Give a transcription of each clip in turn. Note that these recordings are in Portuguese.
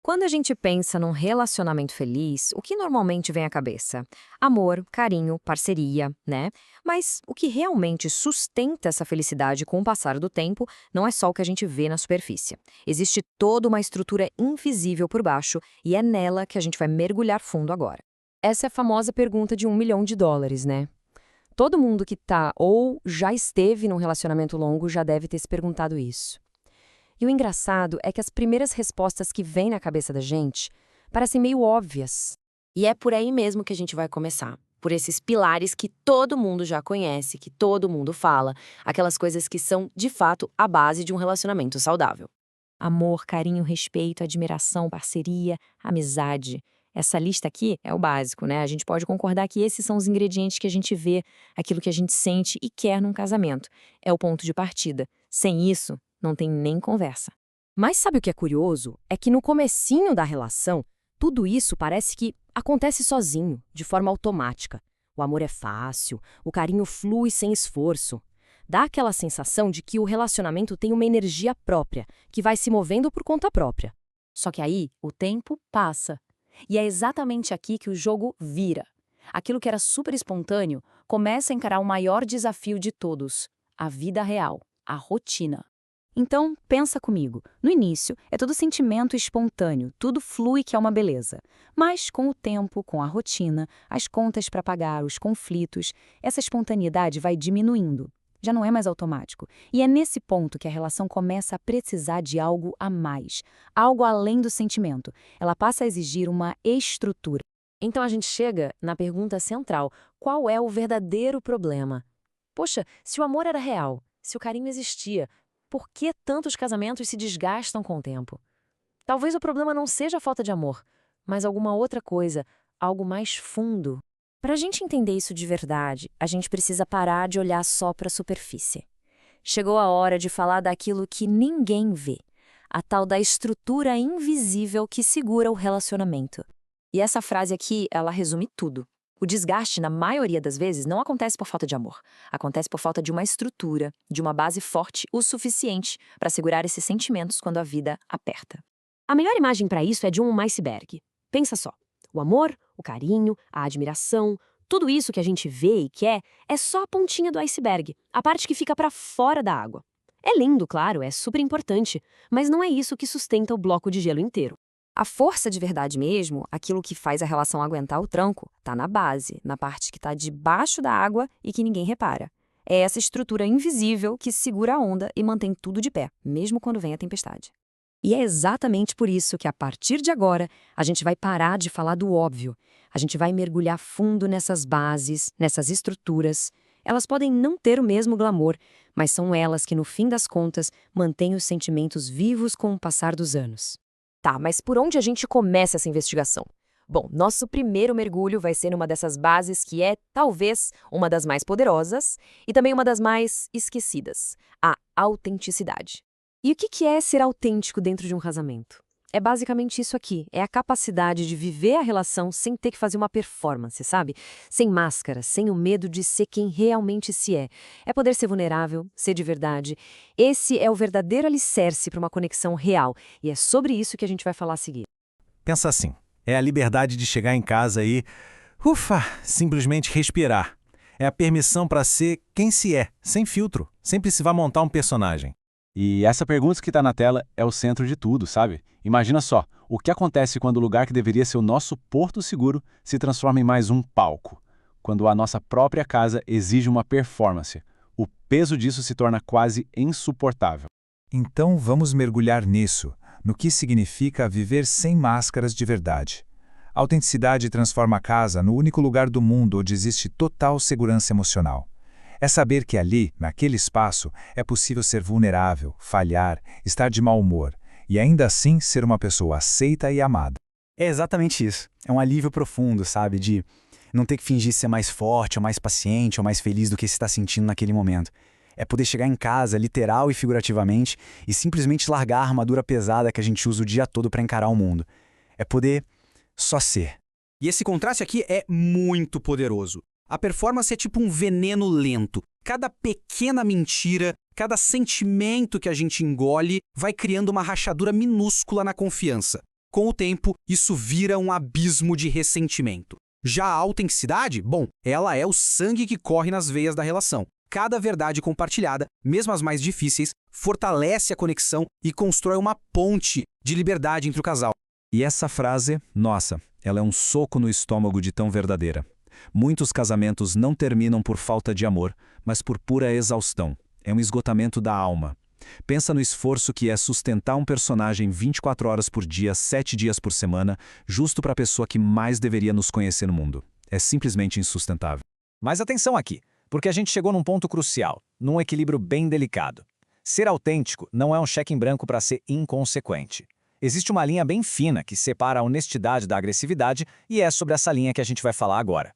Quando a gente pensa num relacionamento feliz, o que normalmente vem à cabeça? Amor, carinho, parceria, né? Mas o que realmente sustenta essa felicidade com o passar do tempo não é só o que a gente vê na superfície. Existe toda uma estrutura invisível por baixo e é nela que a gente vai mergulhar fundo agora. Essa é a famosa pergunta de US$ 1 milhão, né? Todo mundo que tá ou já esteve num relacionamento longo já deve ter se perguntado isso. E o engraçado é que as primeiras respostas que vêm na cabeça da gente parecem meio óbvias. E é por aí mesmo que a gente vai começar. Por esses pilares que todo mundo já conhece, que todo mundo fala, aquelas coisas que são, de fato, a base de um relacionamento saudável. Amor, carinho, respeito, admiração, parceria, amizade. Essa lista aqui é o básico, né? A gente pode concordar que esses são os ingredientes que a gente vê, aquilo que a gente sente e quer num casamento. É o ponto de partida. Sem isso, não tem nem conversa. Mas sabe o que é curioso? É que no comecinho da relação, tudo isso parece que acontece sozinho, de forma automática. O amor é fácil, o carinho flui sem esforço. Dá aquela sensação de que o relacionamento tem uma energia própria, que vai se movendo por conta própria. Só que aí, o tempo passa. E é exatamente aqui que o jogo vira. Aquilo que era super espontâneo começa a encarar o maior desafio de todos: a vida real, a rotina. Então, pensa comigo. No início, é todo sentimento espontâneo, tudo flui que é uma beleza. Mas, com o tempo, com a rotina, as contas para pagar, os conflitos, essa espontaneidade vai diminuindo. Já não é mais automático. E é nesse ponto que a relação começa a precisar de algo a mais, algo além do sentimento. Ela passa a exigir uma estrutura. Então a gente chega na pergunta central: qual é o verdadeiro problema? Poxa, se o amor era real, se o carinho existia, por que tantos casamentos se desgastam com o tempo? Talvez o problema não seja a falta de amor, mas alguma outra coisa, algo mais fundo. Para a gente entender isso de verdade, a gente precisa parar de olhar só para a superfície. Chegou a hora de falar daquilo que ninguém vê, a tal da estrutura invisível que segura o relacionamento. E essa frase aqui, ela resume tudo. O desgaste, na maioria das vezes, não acontece por falta de amor. Acontece por falta de uma estrutura, de uma base forte o suficiente para segurar esses sentimentos quando a vida aperta. A melhor imagem para isso é de um iceberg. Pensa só. O amor, o carinho, a admiração, tudo isso que a gente vê e quer é só a pontinha do iceberg, a parte que fica para fora da água. É lindo, claro, é super importante, mas não é isso que sustenta o bloco de gelo inteiro. A força de verdade mesmo, aquilo que faz a relação aguentar o tranco, está na base, na parte que está debaixo da água e que ninguém repara. É essa estrutura invisível que segura a onda e mantém tudo de pé, mesmo quando vem a tempestade. E é exatamente por isso que, a partir de agora, a gente vai parar de falar do óbvio. A gente vai mergulhar fundo nessas bases, nessas estruturas. Elas podem não ter o mesmo glamour, mas são elas que, no fim das contas, mantêm os sentimentos vivos com o passar dos anos. Tá, mas por onde a gente começa essa investigação? Bom, nosso primeiro mergulho vai ser numa dessas bases que é, talvez, uma das mais poderosas e também uma das mais esquecidas: a autenticidade. E o que é ser autêntico dentro de um casamento? É basicamente isso aqui, é a capacidade de viver a relação sem ter que fazer uma performance, sabe? Sem máscara, sem o medo de ser quem realmente se é. É poder ser vulnerável, ser de verdade. Esse é o verdadeiro alicerce para uma conexão real, e é sobre isso que a gente vai falar a seguir. Pensa assim, é a liberdade de chegar em casa e, simplesmente respirar. É a permissão para ser quem se é, sem filtro, sem precisar montar um personagem. E essa pergunta que está na tela é o centro de tudo, sabe? Imagina só, o que acontece quando o lugar que deveria ser o nosso porto seguro se transforma em mais um palco? Quando a nossa própria casa exige uma performance. O peso disso se torna quase insuportável. Então vamos mergulhar nisso, no que significa viver sem máscaras de verdade. A autenticidade transforma a casa no único lugar do mundo onde existe total segurança emocional. É saber que ali, naquele espaço, é possível ser vulnerável, falhar, estar de mau humor e ainda assim ser uma pessoa aceita e amada. É exatamente isso. É um alívio profundo, sabe? De não ter que fingir ser mais forte, ou mais paciente, ou mais feliz do que se está sentindo naquele momento. É poder chegar em casa, literal e figurativamente, e simplesmente largar a armadura pesada que a gente usa o dia todo para encarar o mundo. É poder só ser. E esse contraste aqui é muito poderoso. A performance é tipo um veneno lento. Cada pequena mentira, cada sentimento que a gente engole vai criando uma rachadura minúscula na confiança. Com o tempo, isso vira um abismo de ressentimento. Já a autenticidade, bom, ela é o sangue que corre nas veias da relação. Cada verdade compartilhada, mesmo as mais difíceis, fortalece a conexão e constrói uma ponte de liberdade entre o casal. E essa frase, nossa, ela é um soco no estômago de tão verdadeira. Muitos casamentos não terminam por falta de amor, mas por pura exaustão. É um esgotamento da alma. Pensa no esforço que é sustentar um personagem 24 horas por dia, 7 dias por semana, justo para a pessoa que mais deveria nos conhecer no mundo. É simplesmente insustentável. Mas atenção aqui, porque a gente chegou num ponto crucial, num equilíbrio bem delicado. Ser autêntico não é um cheque em branco para ser inconsequente. Existe uma linha bem fina que separa a honestidade da agressividade e é sobre essa linha que a gente vai falar agora.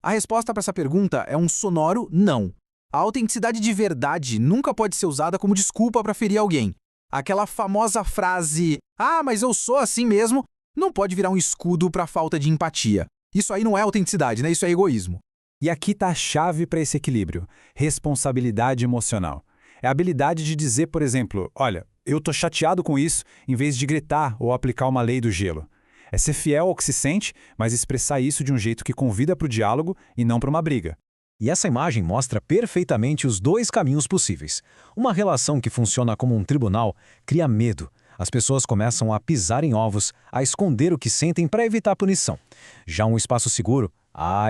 A resposta para essa pergunta é um sonoro não. A autenticidade de verdade nunca pode ser usada como desculpa para ferir alguém. Aquela famosa frase, ah, mas eu sou assim mesmo, não pode virar um escudo para falta de empatia. Isso aí não é autenticidade, né? Isso é egoísmo. E aqui está a chave para esse equilíbrio: responsabilidade emocional. É a habilidade de dizer, por exemplo, olha, eu tô chateado com isso, em vez de gritar ou aplicar uma lei do gelo. É ser fiel ao que se sente, mas expressar isso de um jeito que convida para o diálogo e não para uma briga. E essa imagem mostra perfeitamente os dois caminhos possíveis. Uma relação que funciona como um tribunal cria medo. As pessoas começam a pisar em ovos, a esconder o que sentem para evitar punição. Já um espaço seguro,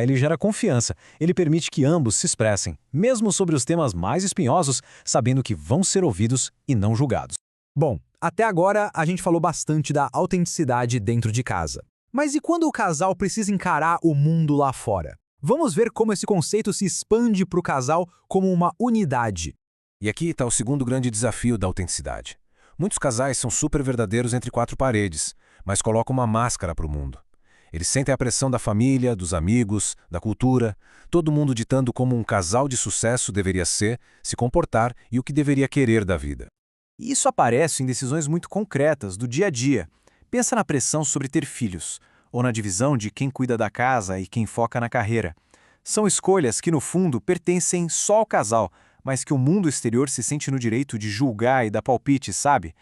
ele gera confiança. Ele permite que ambos se expressem, mesmo sobre os temas mais espinhosos, sabendo que vão ser ouvidos e não julgados. Bom, até agora a gente falou bastante da autenticidade dentro de casa. Mas e quando o casal precisa encarar o mundo lá fora? Vamos ver como esse conceito se expande para o casal como uma unidade. E aqui está o segundo grande desafio da autenticidade. Muitos casais são super verdadeiros entre quatro paredes, mas colocam uma máscara para o mundo. Eles sentem a pressão da família, dos amigos, da cultura, todo mundo ditando como um casal de sucesso deveria ser, se comportar e o que deveria querer da vida. E isso aparece em decisões muito concretas do dia a dia. Pensa na pressão sobre ter filhos, ou na divisão de quem cuida da casa e quem foca na carreira. São escolhas que, no fundo, pertencem só ao casal, mas que o mundo exterior se sente no direito de julgar e dar palpite, sabe?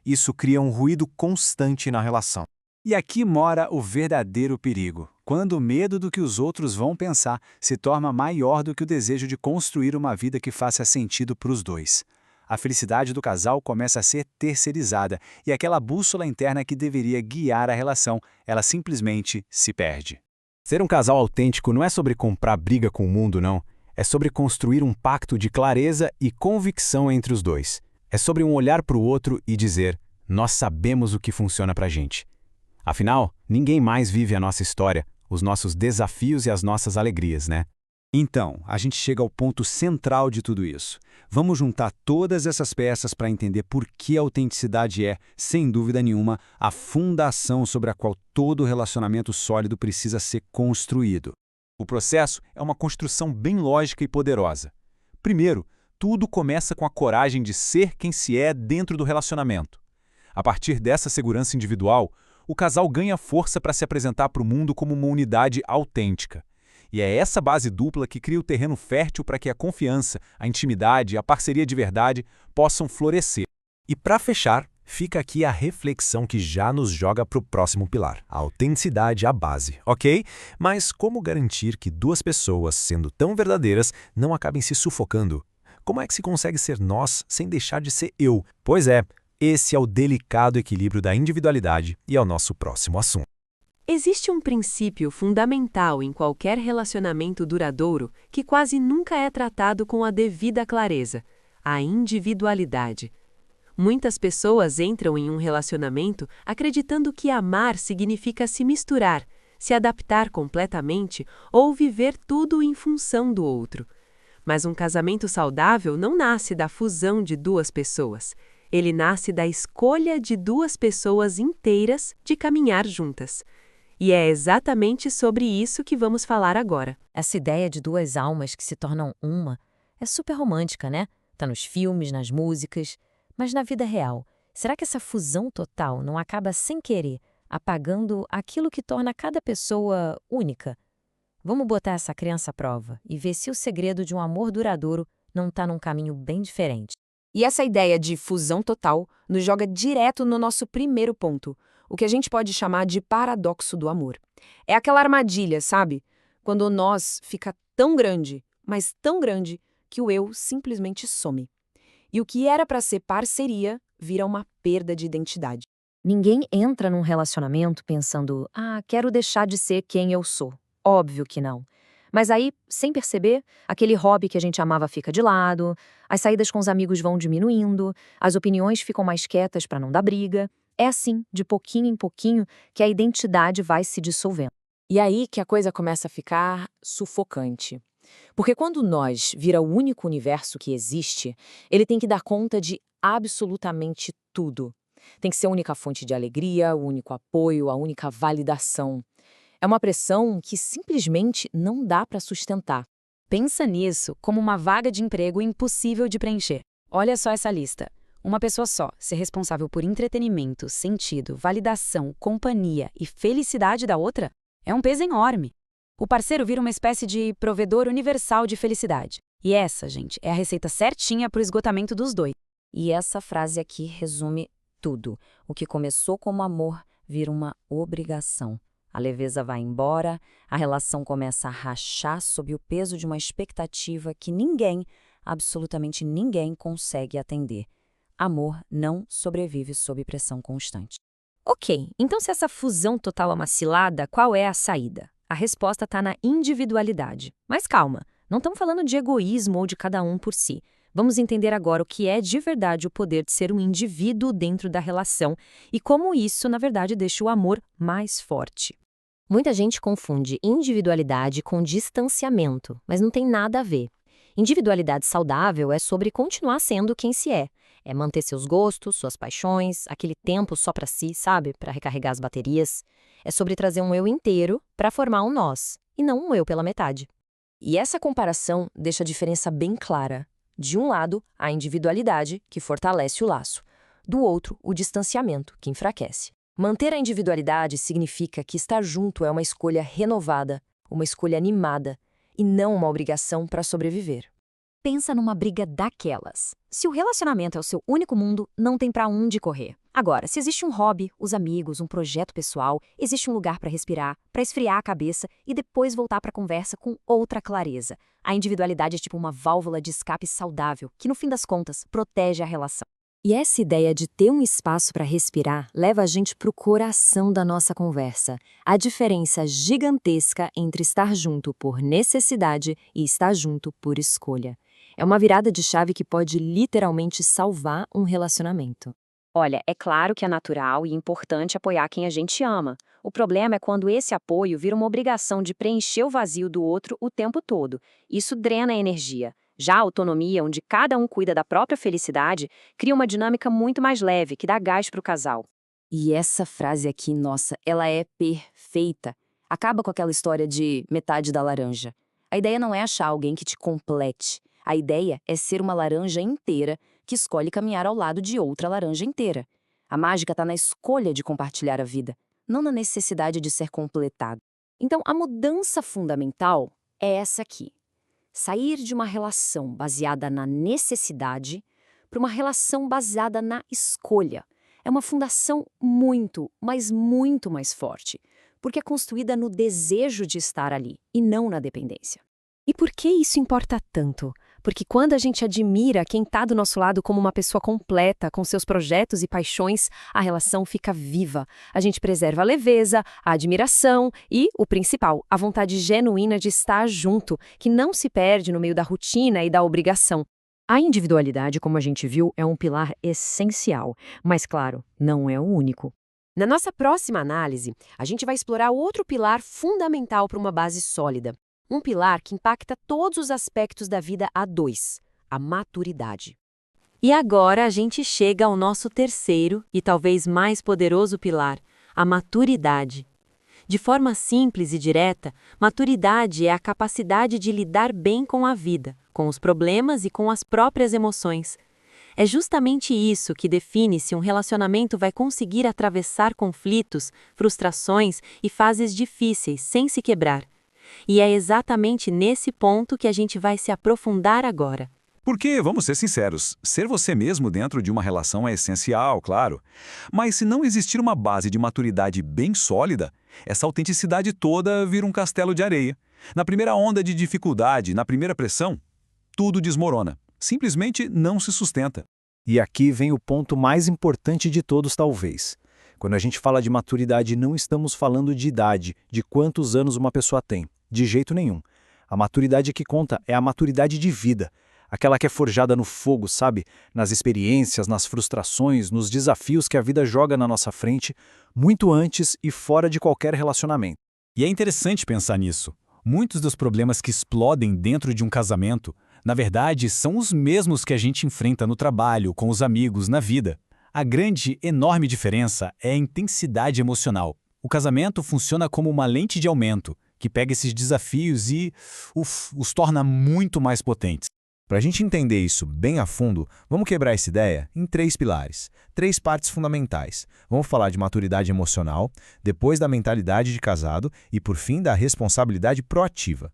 Isso cria um ruído constante na relação. E aqui mora o verdadeiro perigo, quando o medo do que os outros vão pensar se torna maior do que o desejo de construir uma vida que faça sentido para os dois. A felicidade do casal começa a ser terceirizada e aquela bússola interna que deveria guiar a relação, ela simplesmente se perde. Ser um casal autêntico não é sobre comprar briga com o mundo, não. É sobre construir um pacto de clareza e convicção entre os dois. É sobre um olhar para o outro e dizer, nós sabemos o que funciona para a gente. Afinal, ninguém mais vive a nossa história, os nossos desafios e as nossas alegrias, né? Então, a gente chega ao ponto central de tudo isso. Vamos juntar todas essas peças para entender por que a autenticidade é, sem dúvida nenhuma, a fundação sobre a qual todo relacionamento sólido precisa ser construído. O processo é uma construção bem lógica e poderosa. Primeiro, tudo começa com a coragem de ser quem se é dentro do relacionamento. A partir dessa segurança individual, o casal ganha força para se apresentar para o mundo como uma unidade autêntica. E é essa base dupla que cria o terreno fértil para que a confiança, a intimidade e a parceria de verdade possam florescer. E para fechar, fica aqui a reflexão que já nos joga para o próximo pilar. A autenticidade é a base, ok? Mas como garantir que duas pessoas, sendo tão verdadeiras, não acabem se sufocando? Como é que se consegue ser nós sem deixar de ser eu? Pois é, esse é o delicado equilíbrio da individualidade e é o nosso próximo assunto. Existe um princípio fundamental em qualquer relacionamento duradouro que quase nunca é tratado com a devida clareza: a individualidade. Muitas pessoas entram em um relacionamento acreditando que amar significa se misturar, se adaptar completamente ou viver tudo em função do outro. Mas um casamento saudável não nasce da fusão de duas pessoas. Ele nasce da escolha de duas pessoas inteiras de caminhar juntas. E é exatamente sobre isso que vamos falar agora. Essa ideia de duas almas que se tornam uma é super romântica, né? Tá nos filmes, nas músicas. Mas na vida real, será que essa fusão total não acaba sem querer, apagando aquilo que torna cada pessoa única? Vamos botar essa crença à prova e ver se o segredo de um amor duradouro não está num caminho bem diferente. E essa ideia de fusão total nos joga direto no nosso primeiro ponto. o que a gente pode chamar de paradoxo do amor. É aquela armadilha, sabe? Quando o nós fica tão grande, mas tão grande, que o eu simplesmente some. E o que era para ser parceria vira uma perda de identidade. Ninguém entra num relacionamento pensando, quero deixar de ser quem eu sou. Óbvio que não. Mas aí, sem perceber, aquele hobby que a gente amava fica de lado, as saídas com os amigos vão diminuindo, as opiniões ficam mais quietas para não dar briga. É assim, de pouquinho em pouquinho, que a identidade vai se dissolvendo. E aí que a coisa começa a ficar sufocante. Porque quando nós vira o único universo que existe, ele tem que dar conta de absolutamente tudo. Tem que ser a única fonte de alegria, o único apoio, a única validação. É uma pressão que simplesmente não dá para sustentar. Pensa nisso como uma vaga de emprego impossível de preencher. Olha só essa lista. Uma pessoa só, ser responsável por entretenimento, sentido, validação, companhia e felicidade da outra, é um peso enorme. O parceiro vira uma espécie de provedor universal de felicidade. E essa, gente, é a receita certinha para o esgotamento dos dois. E essa frase aqui resume tudo. O que começou como amor vira uma obrigação. A leveza vai embora, a relação começa a rachar sob o peso de uma expectativa que ninguém, absolutamente ninguém, consegue atender. Amor não sobrevive sob pressão constante. Ok, então se essa fusão total é uma cilada, qual é a saída? A resposta está na individualidade. Mas calma, não estamos falando de egoísmo ou de cada um por si. Vamos entender agora o que é de verdade o poder de ser um indivíduo dentro da relação e como isso, na verdade, deixa o amor mais forte. Muita gente confunde individualidade com distanciamento, mas não tem nada a ver. Individualidade saudável é sobre continuar sendo quem se é. É manter seus gostos, suas paixões, aquele tempo só para si, sabe? Para recarregar as baterias. É sobre trazer um eu inteiro para formar um nós, e não um eu pela metade. E essa comparação deixa a diferença bem clara. De um lado, a individualidade, que fortalece o laço. Do outro, o distanciamento, que enfraquece. Manter a individualidade significa que estar junto é uma escolha renovada, uma escolha animada, e não uma obrigação para sobreviver. Pensa numa briga daquelas. Se o relacionamento é o seu único mundo, não tem pra onde correr. Agora, se existe um hobby, os amigos, um projeto pessoal, existe um lugar para respirar, para esfriar a cabeça e depois voltar para a conversa com outra clareza. A individualidade é tipo uma válvula de escape saudável, que no fim das contas protege a relação. E essa ideia de ter um espaço para respirar leva a gente para o coração da nossa conversa. A diferença gigantesca entre estar junto por necessidade e estar junto por escolha. É uma virada de chave que pode literalmente salvar um relacionamento. Olha, é claro que é natural e importante apoiar quem a gente ama. O problema é quando esse apoio vira uma obrigação de preencher o vazio do outro o tempo todo. Isso drena a energia. Já a autonomia, onde cada um cuida da própria felicidade, cria uma dinâmica muito mais leve, que dá gás para o casal. E essa frase aqui, nossa, ela é perfeita. Acaba com aquela história de metade da laranja. A ideia não é achar alguém que te complete. A ideia é ser uma laranja inteira que escolhe caminhar ao lado de outra laranja inteira. A mágica está na escolha de compartilhar a vida, não na necessidade de ser completado. Então, a mudança fundamental é essa aqui. Sair de uma relação baseada na necessidade para uma relação baseada na escolha. É uma fundação muito, mas muito mais forte, porque é construída no desejo de estar ali e não na dependência. E por que isso importa tanto? Porque quando a gente admira quem está do nosso lado como uma pessoa completa, com seus projetos e paixões, a relação fica viva. A gente preserva a leveza, a admiração e, o principal, a vontade genuína de estar junto, que não se perde no meio da rotina e da obrigação. A individualidade, como a gente viu, é um pilar essencial, mas, claro, não é o único. Na nossa próxima análise, a gente vai explorar outro pilar fundamental para uma base sólida. Um pilar que impacta todos os aspectos da vida a dois, a maturidade. E agora a gente chega ao nosso terceiro e talvez mais poderoso pilar, a maturidade. De forma simples e direta, maturidade é a capacidade de lidar bem com a vida, com os problemas e com as próprias emoções. É justamente isso que define se um relacionamento vai conseguir atravessar conflitos, frustrações e fases difíceis sem se quebrar. E é exatamente nesse ponto que a gente vai se aprofundar agora. Porque, vamos ser sinceros, ser você mesmo dentro de uma relação é essencial, claro. Mas se não existir uma base de maturidade bem sólida, essa autenticidade toda vira um castelo de areia. Na primeira onda de dificuldade, na primeira pressão, tudo desmorona. Simplesmente não se sustenta. E aqui vem o ponto mais importante de todos, talvez. Quando a gente fala de maturidade, não estamos falando de idade, de quantos anos uma pessoa tem. De jeito nenhum. A maturidade que conta é a maturidade de vida. Aquela que é forjada no fogo, sabe? Nas experiências, nas frustrações, nos desafios que a vida joga na nossa frente, muito antes e fora de qualquer relacionamento. E é interessante pensar nisso. Muitos dos problemas que explodem dentro de um casamento, na verdade, são os mesmos que a gente enfrenta no trabalho, com os amigos, na vida. A grande, enorme diferença é a intensidade emocional. O casamento funciona como uma lente de aumento, que pega esses desafios e os torna muito mais potentes. Para a gente entender isso bem a fundo, vamos quebrar essa ideia em 3 pilares, 3 partes fundamentais. Vamos falar de maturidade emocional, depois da mentalidade de casado e, por fim, da responsabilidade proativa.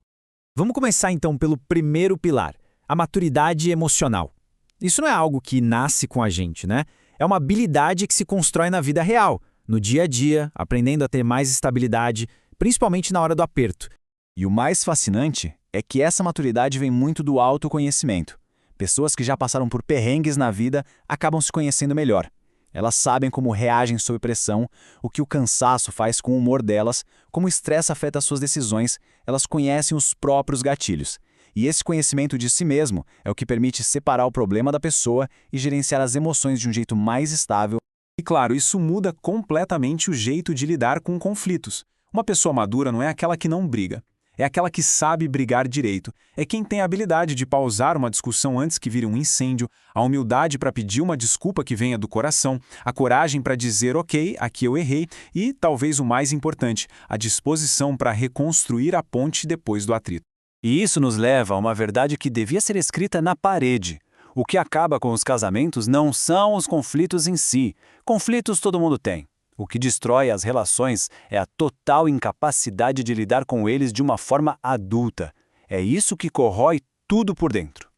Vamos começar então pelo primeiro pilar, a maturidade emocional. Isso não é algo que nasce com a gente, né? É uma habilidade que se constrói na vida real, no dia a dia, aprendendo a ter mais estabilidade, principalmente na hora do aperto. E o mais fascinante é que essa maturidade vem muito do autoconhecimento. Pessoas que já passaram por perrengues na vida acabam se conhecendo melhor. Elas sabem como reagem sob pressão, o que o cansaço faz com o humor delas, como o estresse afeta suas decisões, elas conhecem os próprios gatilhos. E esse conhecimento de si mesmo é o que permite separar o problema da pessoa e gerenciar as emoções de um jeito mais estável. E claro, isso muda completamente o jeito de lidar com conflitos. Uma pessoa madura não é aquela que não briga. É aquela que sabe brigar direito. É quem tem a habilidade de pausar uma discussão antes que vire um incêndio, a humildade para pedir uma desculpa que venha do coração, a coragem para dizer ok, aqui eu errei e, talvez o mais importante, a disposição para reconstruir a ponte depois do atrito. E isso nos leva a uma verdade que devia ser escrita na parede. O que acaba com os casamentos não são os conflitos em si. Conflitos todo mundo tem. O que destrói as relações é a total incapacidade de lidar com eles de uma forma adulta. É isso que corrói tudo por dentro.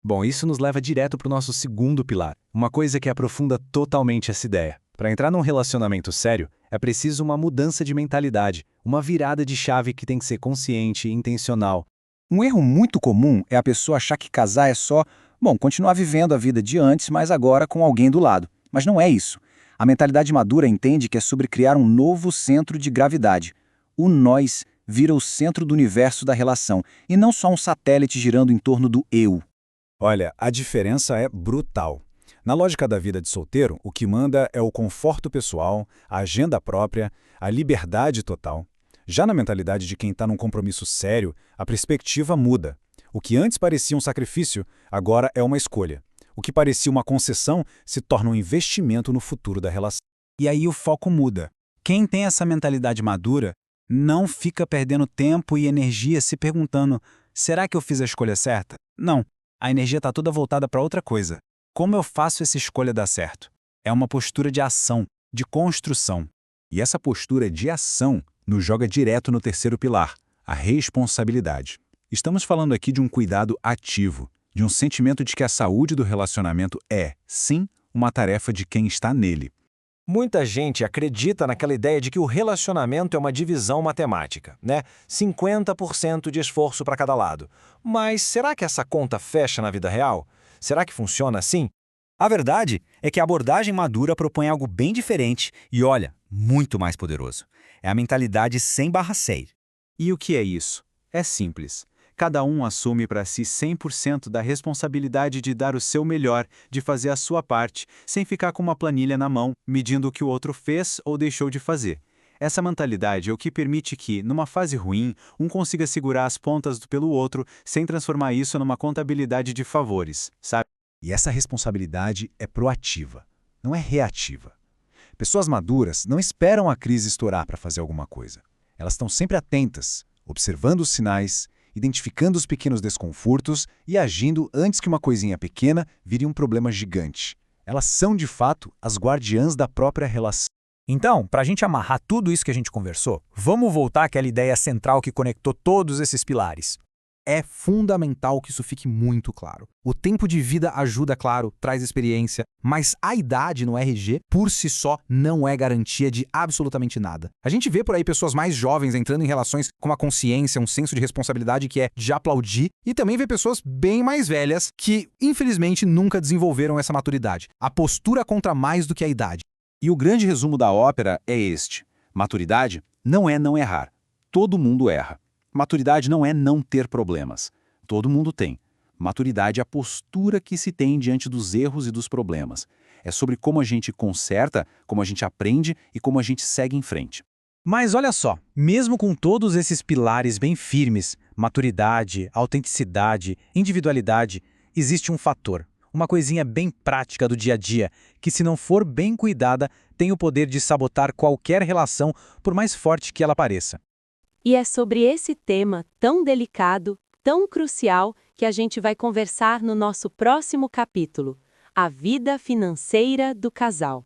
Bom, isso nos leva direto para o nosso segundo pilar, uma coisa que aprofunda totalmente essa ideia. Para entrar num relacionamento sério, é preciso uma mudança de mentalidade, uma virada de chave que tem que ser consciente e intencional. Um erro muito comum é a pessoa achar que casar é só, continuar vivendo a vida de antes, mas agora com alguém do lado. Mas não é isso. A mentalidade madura entende que é sobre criar um novo centro de gravidade. O nós vira o centro do universo da relação, e não só um satélite girando em torno do eu. Olha, a diferença é brutal. Na lógica da vida de solteiro, o que manda é o conforto pessoal, a agenda própria, a liberdade total. Já na mentalidade de quem está num compromisso sério, a perspectiva muda. O que antes parecia um sacrifício, agora é uma escolha. O que parecia uma concessão se torna um investimento no futuro da relação. E aí o foco muda. Quem tem essa mentalidade madura não fica perdendo tempo e energia se perguntando: será que eu fiz a escolha certa? Não. A energia está toda voltada para outra coisa. Como eu faço essa escolha dar certo? É uma postura de ação, de construção. E essa postura de ação nos joga direto no terceiro pilar, a responsabilidade. Estamos falando aqui de um cuidado ativo, de um sentimento de que a saúde do relacionamento é, sim, uma tarefa de quem está nele. Muita gente acredita naquela ideia de que o relacionamento é uma divisão matemática, né? 50% de esforço para cada lado. Mas será que essa conta fecha na vida real? Será que funciona assim? A verdade é que a abordagem madura propõe algo bem diferente e, olha, muito mais poderoso. É a mentalidade sem barra séria. E o que é isso? É simples. Cada um assume para si 100% da responsabilidade de dar o seu melhor, de fazer a sua parte, sem ficar com uma planilha na mão, medindo o que o outro fez ou deixou de fazer. Essa mentalidade é o que permite que, numa fase ruim, um consiga segurar as pontas pelo outro, sem transformar isso numa contabilidade de favores, sabe? E essa responsabilidade é proativa, não é reativa. Pessoas maduras não esperam a crise estourar para fazer alguma coisa. Elas estão sempre atentas, observando os sinais, identificando os pequenos desconfortos e agindo antes que uma coisinha pequena vire um problema gigante. Elas são, de fato, as guardiãs da própria relação. Então, para a gente amarrar tudo isso que a gente conversou, vamos voltar àquela ideia central que conectou todos esses pilares. É fundamental que isso fique muito claro. O tempo de vida ajuda, claro, traz experiência, mas a idade no RG, por si só, não é garantia de absolutamente nada. A gente vê por aí pessoas mais jovens entrando em relações com uma consciência, um senso de responsabilidade que é de aplaudir, e também vê pessoas bem mais velhas que, infelizmente, nunca desenvolveram essa maturidade. A postura conta mais do que a idade. E o grande resumo da ópera é este: maturidade não é não errar. Todo mundo erra. Maturidade não é não ter problemas. Todo mundo tem. Maturidade é a postura que se tem diante dos erros e dos problemas. É sobre como a gente conserta, como a gente aprende e como a gente segue em frente. Mas olha só, mesmo com todos esses pilares bem firmes, maturidade, autenticidade, individualidade, existe um fator, uma coisinha bem prática do dia a dia, que se não for bem cuidada, tem o poder de sabotar qualquer relação, por mais forte que ela pareça. E é sobre esse tema tão delicado, tão crucial, que a gente vai conversar no nosso próximo capítulo: a vida financeira do casal.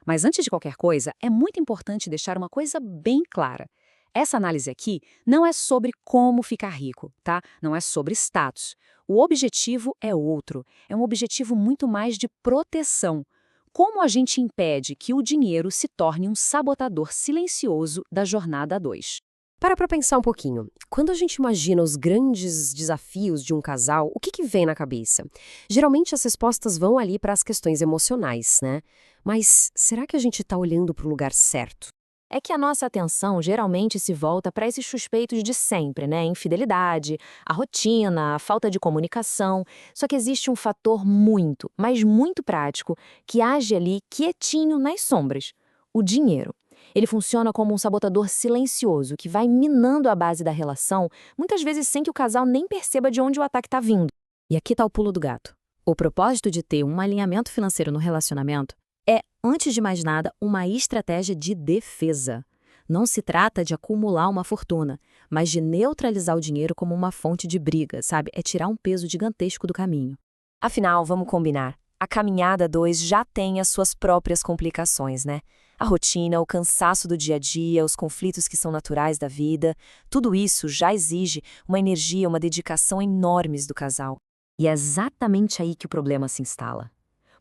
Mas antes de qualquer coisa, é muito importante deixar uma coisa bem clara. Essa análise aqui não é sobre como ficar rico, tá? Não é sobre status. O objetivo é outro. É um objetivo muito mais de proteção. Como a gente impede que o dinheiro se torne um sabotador silencioso da jornada a dois? Para pensar um pouquinho. Quando a gente imagina os grandes desafios de um casal, o que vem na cabeça? Geralmente as respostas vão ali para as questões emocionais, né? Mas será que a gente está olhando para o lugar certo? É que a nossa atenção geralmente se volta para esses suspeitos de sempre, né? Infidelidade, a rotina, a falta de comunicação. Só que existe um fator muito, mas muito prático que age ali quietinho nas sombras: o dinheiro. Ele funciona como um sabotador silencioso que vai minando a base da relação, muitas vezes sem que o casal nem perceba de onde o ataque está vindo. E aqui está o pulo do gato. O propósito de ter um alinhamento financeiro no relacionamento é, antes de mais nada, uma estratégia de defesa. Não se trata de acumular uma fortuna, mas de neutralizar o dinheiro como uma fonte de briga, sabe? É tirar um peso gigantesco do caminho. Afinal, vamos combinar. A caminhada 2 já tem as suas próprias complicações, né? A rotina, o cansaço do dia a dia, os conflitos que são naturais da vida, tudo isso já exige uma energia, uma dedicação enormes do casal. E é exatamente aí que o problema se instala.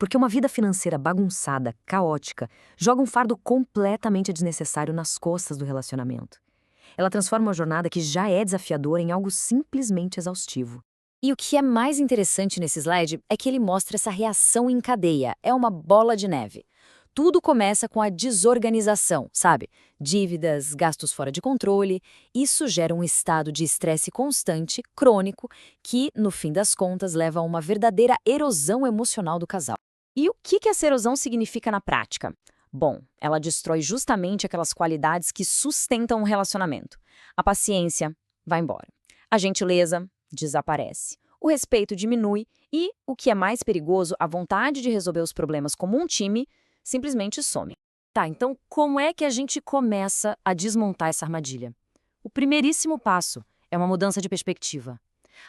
Porque uma vida financeira bagunçada, caótica, joga um fardo completamente desnecessário nas costas do relacionamento. Ela transforma uma jornada que já é desafiadora em algo simplesmente exaustivo. E o que é mais interessante nesse slide é que ele mostra essa reação em cadeia. É uma bola de neve. Tudo começa com a desorganização, sabe? Dívidas, gastos fora de controle. Isso gera um estado de estresse constante, crônico, que, no fim das contas, leva a uma verdadeira erosão emocional do casal. E o que essa erosão significa na prática? Bom, ela destrói justamente aquelas qualidades que sustentam um relacionamento. A paciência vai embora. A gentileza desaparece. O respeito diminui e, o que é mais perigoso, a vontade de resolver os problemas como um time simplesmente some. Tá, então como é que a gente começa a desmontar essa armadilha? O primeiríssimo passo é uma mudança de perspectiva.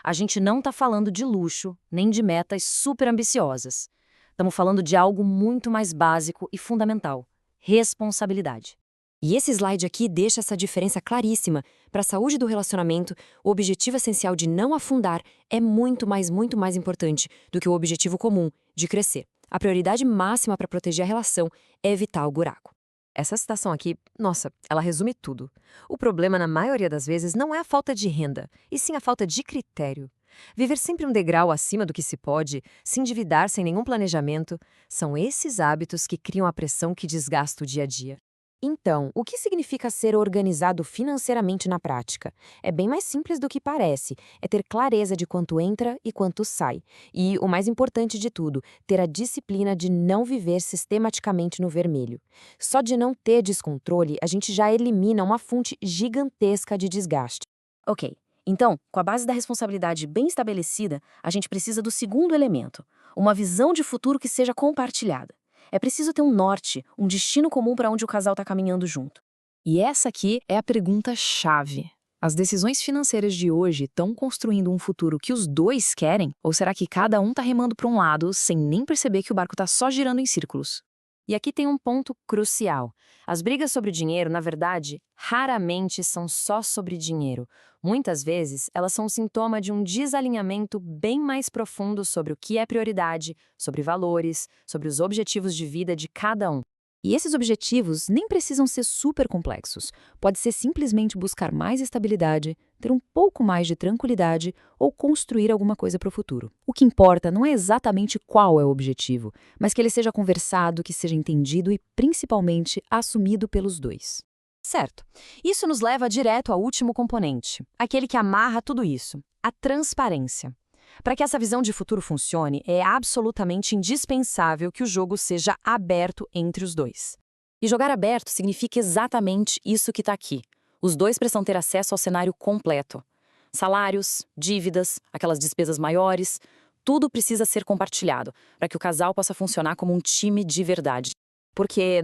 A gente não está falando de luxo, nem de metas super ambiciosas. Estamos falando de algo muito mais básico e fundamental: responsabilidade. E esse slide aqui deixa essa diferença claríssima. Para a saúde do relacionamento, o objetivo essencial de não afundar é muito mais importante do que o objetivo comum de crescer. A prioridade máxima para proteger a relação é evitar o buraco. Essa citação aqui, nossa, ela resume tudo. O problema, na maioria das vezes, não é a falta de renda, e sim a falta de critério. Viver sempre um degrau acima do que se pode, se endividar sem nenhum planejamento, são esses hábitos que criam a pressão que desgasta o dia a dia. Então, o que significa ser organizado financeiramente na prática? É bem mais simples do que parece. É ter clareza de quanto entra e quanto sai. E, o mais importante de tudo, ter a disciplina de não viver sistematicamente no vermelho. Só de não ter descontrole, a gente já elimina uma fonte gigantesca de desgaste. Ok, então, com a base da responsabilidade bem estabelecida, a gente precisa do segundo elemento: uma visão de futuro que seja compartilhada. É preciso ter um norte, um destino comum para onde o casal está caminhando junto. E essa aqui é a pergunta-chave. As decisões financeiras de hoje estão construindo um futuro que os dois querem? Ou será que cada um está remando para um lado sem nem perceber que o barco está só girando em círculos? E aqui tem um ponto crucial. As brigas sobre dinheiro, na verdade, raramente são só sobre dinheiro. Muitas vezes, elas são um sintoma de um desalinhamento bem mais profundo sobre o que é prioridade, sobre valores, sobre os objetivos de vida de cada um. E esses objetivos nem precisam ser super complexos. Pode ser simplesmente buscar mais estabilidade, ter um pouco mais de tranquilidade ou construir alguma coisa para o futuro. O que importa não é exatamente qual é o objetivo, mas que ele seja conversado, que seja entendido e, principalmente, assumido pelos dois. Certo. Isso nos leva direto ao último componente, aquele que amarra tudo isso, a transparência. Para que essa visão de futuro funcione, é absolutamente indispensável que o jogo seja aberto entre os dois. E jogar aberto significa exatamente isso que está aqui. Os dois precisam ter acesso ao cenário completo. Salários, dívidas, aquelas despesas maiores, tudo precisa ser compartilhado para que o casal possa funcionar como um time de verdade. Porque,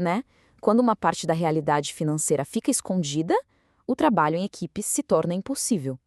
quando uma parte da realidade financeira fica escondida, o trabalho em equipe se torna impossível.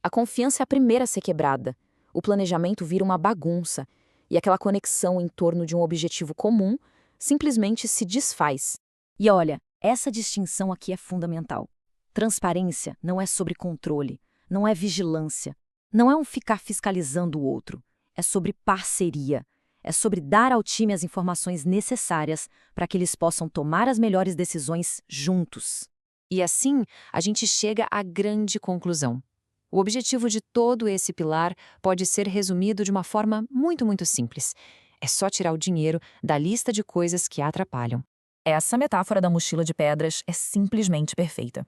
A confiança é a primeira a ser quebrada. O planejamento vira uma bagunça e aquela conexão em torno de um objetivo comum simplesmente se desfaz. E olha, essa distinção aqui é fundamental. Transparência não é sobre controle, não é vigilância, não é um ficar fiscalizando o outro. É sobre parceria. É sobre dar ao time as informações necessárias para que eles possam tomar as melhores decisões juntos. E assim, a gente chega à grande conclusão. O objetivo de todo esse pilar pode ser resumido de uma forma muito, muito simples. É só tirar o dinheiro da lista de coisas que atrapalham. Essa metáfora da mochila de pedras é simplesmente perfeita.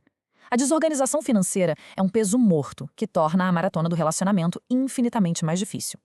A desorganização financeira é um peso morto que torna a maratona do relacionamento infinitamente mais difícil.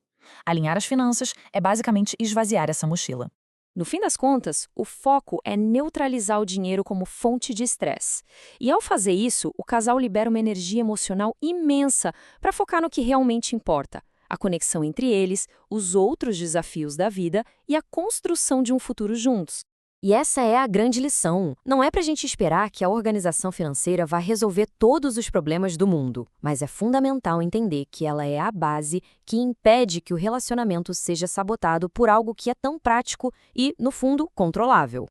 Alinhar as finanças é basicamente esvaziar essa mochila. No fim das contas, o foco é neutralizar o dinheiro como fonte de estresse. E ao fazer isso, o casal libera uma energia emocional imensa para focar no que realmente importa: a conexão entre eles, os outros desafios da vida e a construção de um futuro juntos. E essa é a grande lição. Não é para a gente esperar que a organização financeira vá resolver todos os problemas do mundo, mas é fundamental entender que ela é a base que impede que o relacionamento seja sabotado por algo que é tão prático e, no fundo, controlável.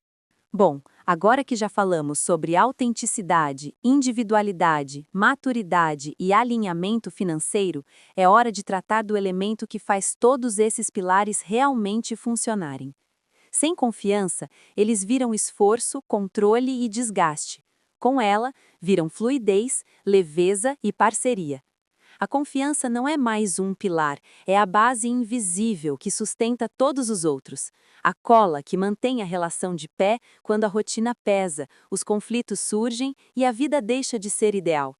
Bom, agora que já falamos sobre autenticidade, individualidade, maturidade e alinhamento financeiro, é hora de tratar do elemento que faz todos esses pilares realmente funcionarem. Sem confiança, eles viram esforço, controle e desgaste. Com ela, viram fluidez, leveza e parceria. A confiança não é mais um pilar, é a base invisível que sustenta todos os outros. A cola que mantém a relação de pé quando a rotina pesa, os conflitos surgem e a vida deixa de ser ideal.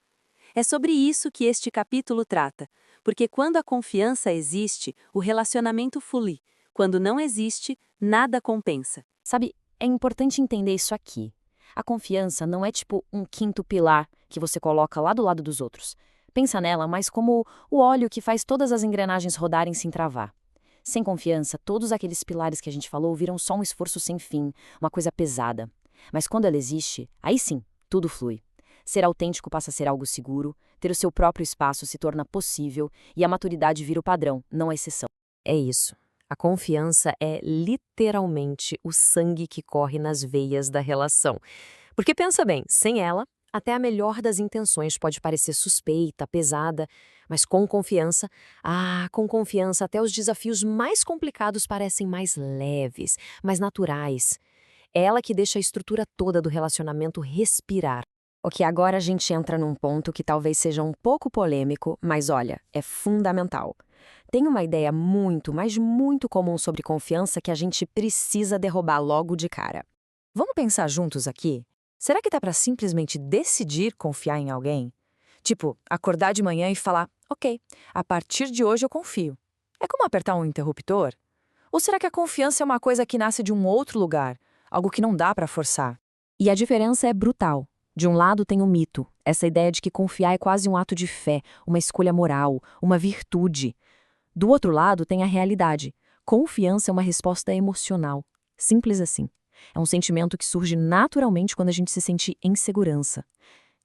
É sobre isso que este capítulo trata, porque quando a confiança existe, o relacionamento flui. Quando não existe, nada compensa. Sabe, é importante entender isso aqui. A confiança não é tipo um quinto pilar que você coloca lá do lado dos outros. Pensa nela mais como o óleo que faz todas as engrenagens rodarem sem travar. Sem confiança, todos aqueles pilares que a gente falou viram só um esforço sem fim, uma coisa pesada. Mas quando ela existe, aí sim, tudo flui. Ser autêntico passa a ser algo seguro, ter o seu próprio espaço se torna possível e a maturidade vira o padrão, não a exceção. É isso. A confiança é literalmente o sangue que corre nas veias da relação. Porque pensa bem, sem ela, até a melhor das intenções pode parecer suspeita, pesada, mas com confiança até os desafios mais complicados parecem mais leves, mais naturais. É ela que deixa a estrutura toda do relacionamento respirar. Ok, agora a gente entra num ponto que talvez seja um pouco polêmico, mas olha, é fundamental. Tem uma ideia muito, mas muito comum sobre confiança que a gente precisa derrubar logo de cara. Vamos pensar juntos aqui? Será que dá para simplesmente decidir confiar em alguém? Tipo, acordar de manhã e falar, ok, a partir de hoje eu confio. É como apertar um interruptor? Ou será que a confiança é uma coisa que nasce de um outro lugar, algo que não dá para forçar? E a diferença é brutal. De um lado tem o mito, essa ideia de que confiar é quase um ato de fé, uma escolha moral, uma virtude. Do outro lado tem a realidade. Confiança é uma resposta emocional. Simples assim. É um sentimento que surge naturalmente quando a gente se sente em segurança.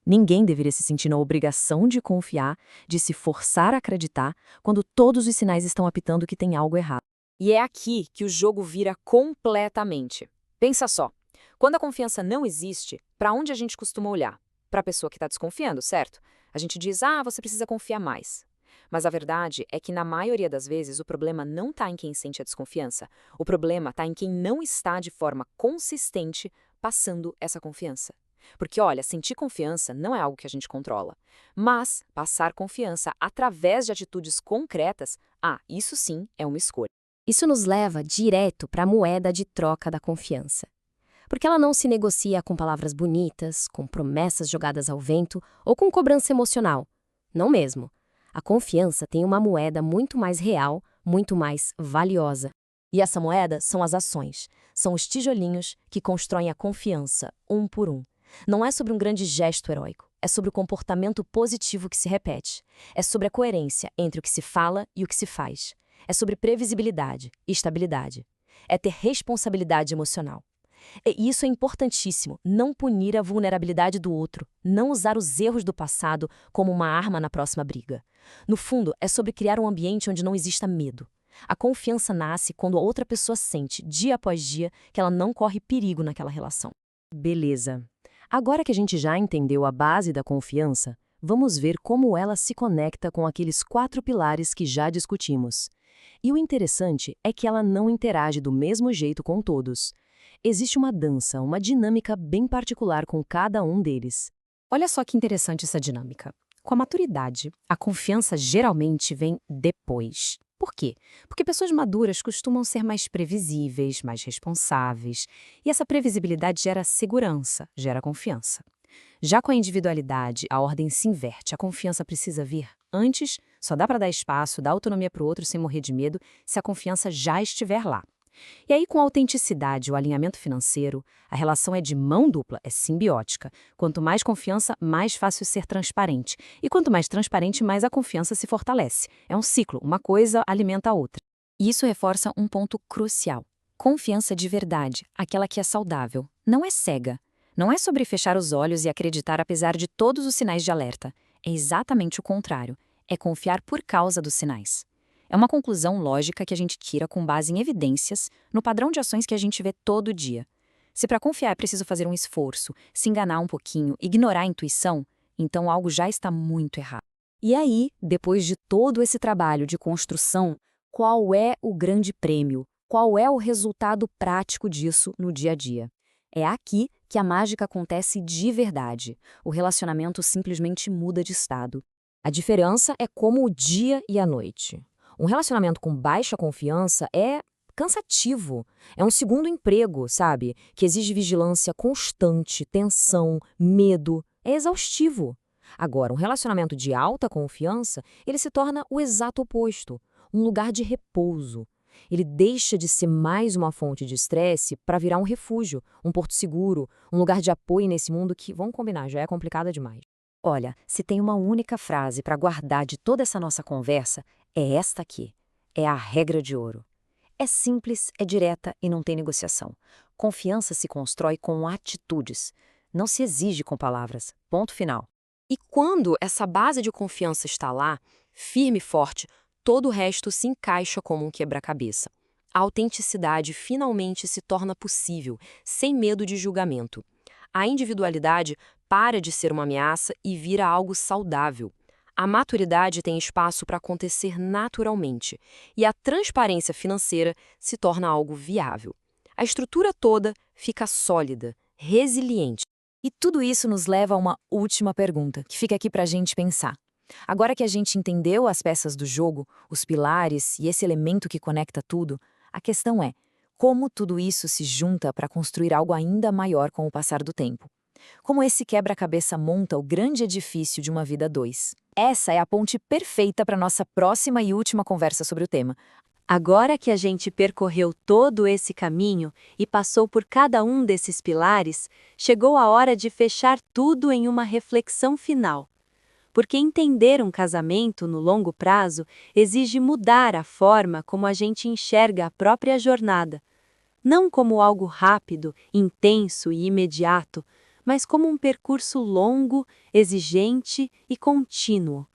Ninguém deveria se sentir na obrigação de confiar, de se forçar a acreditar, quando todos os sinais estão apitando que tem algo errado. E é aqui que o jogo vira completamente. Pensa só. Quando a confiança não existe, para onde a gente costuma olhar? Para a pessoa que está desconfiando, certo? A gente diz, você precisa confiar mais. Mas a verdade é que, na maioria das vezes, o problema não está em quem sente a desconfiança. O problema está em quem não está de forma consistente passando essa confiança. Porque, olha, sentir confiança não é algo que a gente controla. Mas passar confiança através de atitudes concretas, isso sim é uma escolha. Isso nos leva direto para a moeda de troca da confiança. Porque ela não se negocia com palavras bonitas, com promessas jogadas ao vento ou com cobrança emocional. Não mesmo. A confiança tem uma moeda muito mais real, muito mais valiosa. E essa moeda são as ações. São os tijolinhos que constroem a confiança, um por um. Não é sobre um grande gesto heróico. É sobre o comportamento positivo que se repete. É sobre a coerência entre o que se fala e o que se faz. É sobre previsibilidade e estabilidade. É ter responsabilidade emocional. E isso é importantíssimo, não punir a vulnerabilidade do outro, não usar os erros do passado como uma arma na próxima briga. No fundo, é sobre criar um ambiente onde não exista medo. A confiança nasce quando a outra pessoa sente, dia após dia, que ela não corre perigo naquela relação. Beleza. Agora que a gente já entendeu a base da confiança, vamos ver como ela se conecta com aqueles 4 pilares que já discutimos. E o interessante é que ela não interage do mesmo jeito com todos. Existe uma dança, uma dinâmica bem particular com cada um deles. Olha só que interessante essa dinâmica. Com a maturidade, a confiança geralmente vem depois. Por quê? Porque pessoas maduras costumam ser mais previsíveis, mais responsáveis, e essa previsibilidade gera segurança, gera confiança. Já com a individualidade, a ordem se inverte. A confiança precisa vir antes, só dá para dar espaço, dar autonomia para o outro sem morrer de medo, se a confiança já estiver lá. E aí, com a autenticidade e o alinhamento financeiro, a relação é de mão dupla, é simbiótica. Quanto mais confiança, mais fácil ser transparente. E quanto mais transparente, mais a confiança se fortalece. É um ciclo, uma coisa alimenta a outra. E isso reforça um ponto crucial. Confiança de verdade, aquela que é saudável, não é cega. Não é sobre fechar os olhos e acreditar apesar de todos os sinais de alerta. É exatamente o contrário. É confiar por causa dos sinais. É uma conclusão lógica que a gente tira com base em evidências, no padrão de ações que a gente vê todo dia. Se para confiar é preciso fazer um esforço, se enganar um pouquinho, ignorar a intuição, então algo já está muito errado. E aí, depois de todo esse trabalho de construção, qual é o grande prêmio? Qual é o resultado prático disso no dia a dia? É aqui que a mágica acontece de verdade. O relacionamento simplesmente muda de estado. A diferença é como o dia e a noite. Um relacionamento com baixa confiança é cansativo. É um segundo emprego, sabe? Que exige vigilância constante, tensão, medo. É exaustivo. Agora, um relacionamento de alta confiança, ele se torna o exato oposto. Um lugar de repouso. Ele deixa de ser mais uma fonte de estresse para virar um refúgio, um porto seguro, um lugar de apoio nesse mundo que, vamos combinar, já é complicado demais. Olha, se tem uma única frase para guardar de toda essa nossa conversa, é esta aqui. É a regra de ouro. É simples, é direta e não tem negociação. Confiança se constrói com atitudes. Não se exige com palavras. Ponto final. E quando essa base de confiança está lá, firme e forte, todo o resto se encaixa como um quebra-cabeça. A autenticidade finalmente se torna possível, sem medo de julgamento. A individualidade para de ser uma ameaça e vira algo saudável. A maturidade tem espaço para acontecer naturalmente e a transparência financeira se torna algo viável. A estrutura toda fica sólida, resiliente. E tudo isso nos leva a uma última pergunta, que fica aqui para a gente pensar. Agora que a gente entendeu as peças do jogo, os pilares e esse elemento que conecta tudo, a questão é como tudo isso se junta para construir algo ainda maior com o passar do tempo. Como esse quebra-cabeça monta o grande edifício de uma vida a dois. Essa é a ponte perfeita para nossa próxima e última conversa sobre o tema. Agora que a gente percorreu todo esse caminho e passou por cada um desses pilares, chegou a hora de fechar tudo em uma reflexão final. Porque entender um casamento no longo prazo exige mudar a forma como a gente enxerga a própria jornada. Não como algo rápido, intenso e imediato, mas como um percurso longo, exigente e contínuo.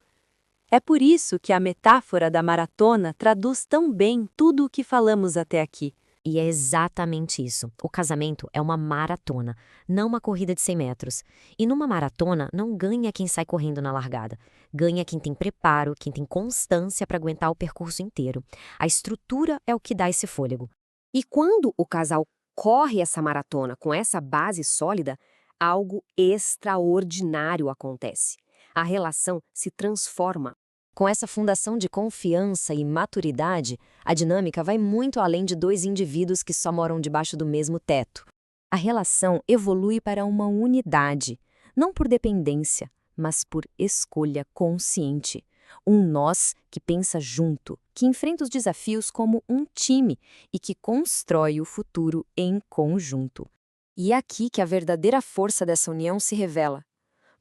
É por isso que a metáfora da maratona traduz tão bem tudo o que falamos até aqui. E é exatamente isso. O casamento é uma maratona, não uma corrida de 100 metros. E numa maratona, não ganha quem sai correndo na largada. Ganha quem tem preparo, quem tem constância para aguentar o percurso inteiro. A estrutura é o que dá esse fôlego. E quando o casal corre essa maratona com essa base sólida, algo extraordinário acontece. A relação se transforma. Com essa fundação de confiança e maturidade, a dinâmica vai muito além de dois indivíduos que só moram debaixo do mesmo teto. A relação evolui para uma unidade, não por dependência, mas por escolha consciente. Um nós que pensa junto, que enfrenta os desafios como um time e que constrói o futuro em conjunto. E é aqui que a verdadeira força dessa união se revela.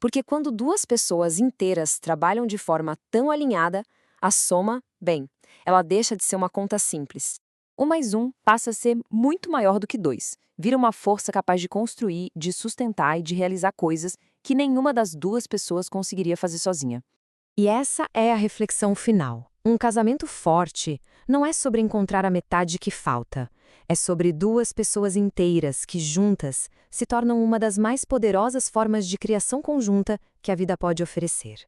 Porque quando duas pessoas inteiras trabalham de forma tão alinhada, a soma, bem, ela deixa de ser uma conta simples. 1 mais 1 passa a ser muito maior do que 2. Vira uma força capaz de construir, de sustentar e de realizar coisas que nenhuma das duas pessoas conseguiria fazer sozinha. E essa é a reflexão final. Um casamento forte não é sobre encontrar a metade que falta. É sobre duas pessoas inteiras que, juntas, se tornam uma das mais poderosas formas de criação conjunta que a vida pode oferecer.